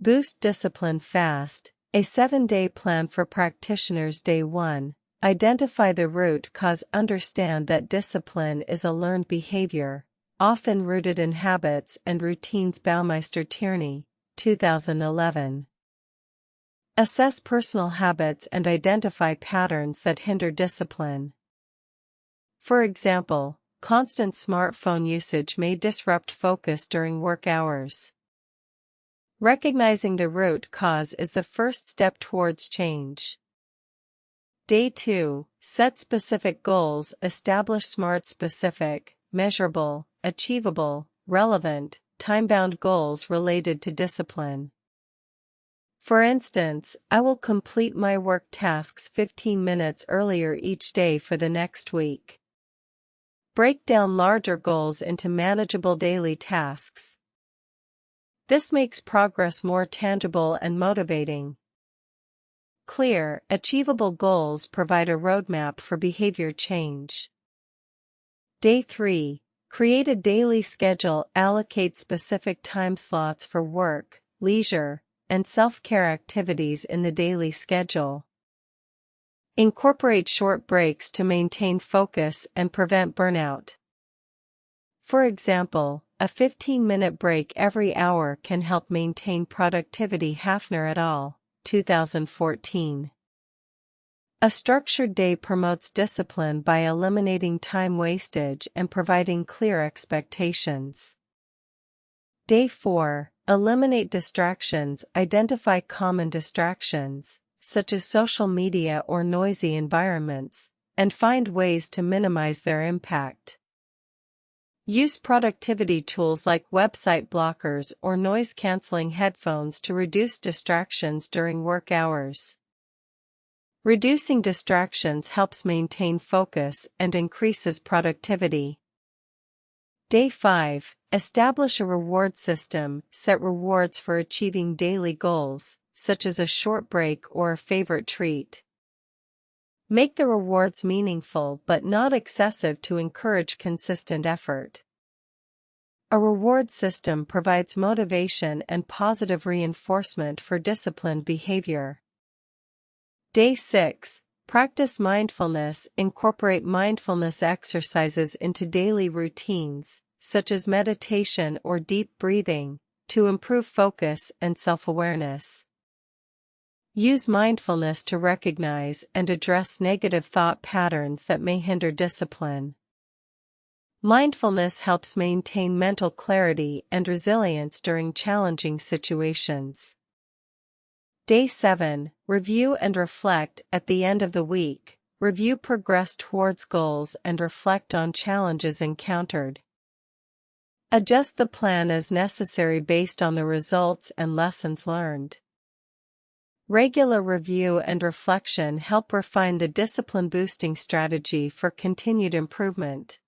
Boost Discipline Fast, a 7-day plan for practitioners. Day 1. Identify the root cause. Understand that discipline is a learned behavior, often rooted in habits and routines. Baumeister Tierney, 2011. Assess personal habits and identify patterns that hinder discipline. For example, constant smartphone usage may disrupt focus during work hours. Recognizing the root cause is the first step towards change. Day 2. Set specific goals. Establish SMART: specific, measurable, achievable, relevant, time-bound goals related to discipline. For instance, I will complete my work tasks 15 minutes earlier each day for the next week. Break down larger goals into manageable daily tasks. This makes progress more tangible and motivating. Clear, achievable goals provide a roadmap for behavior change. Day 3. Create a daily schedule. Allocate specific time slots for work, leisure, and self-care activities in the daily schedule. Incorporate short breaks to maintain focus and prevent burnout. For example, a 15-minute break every hour can help maintain productivity. Hafner et al., 2014. A structured day promotes discipline by eliminating time wastage and providing clear expectations. Day 4. Eliminate distractions. Identify common distractions, such as social media or noisy environments, and find ways to minimize their impact. Use productivity tools like website blockers or noise-canceling headphones to reduce distractions during work hours. Reducing distractions helps maintain focus and increases productivity. Day 5. Establish a reward system. Set rewards for achieving daily goals, such as a short break or a favorite treat. Make the rewards meaningful but not excessive to encourage consistent effort. A reward system provides motivation and positive reinforcement for disciplined behavior. Day 6. Practice mindfulness. Incorporate mindfulness exercises into daily routines, such as meditation or deep breathing, to improve focus and self-awareness. Use mindfulness to recognize and address negative thought patterns that may hinder discipline. Mindfulness helps maintain mental clarity and resilience during challenging situations. Day 7. Review and reflect. At the end of the week, review progress towards goals and reflect on challenges encountered. Adjust the plan as necessary based on the results and lessons learned. Regular review and reflection help refine the discipline-boosting strategy for continued improvement.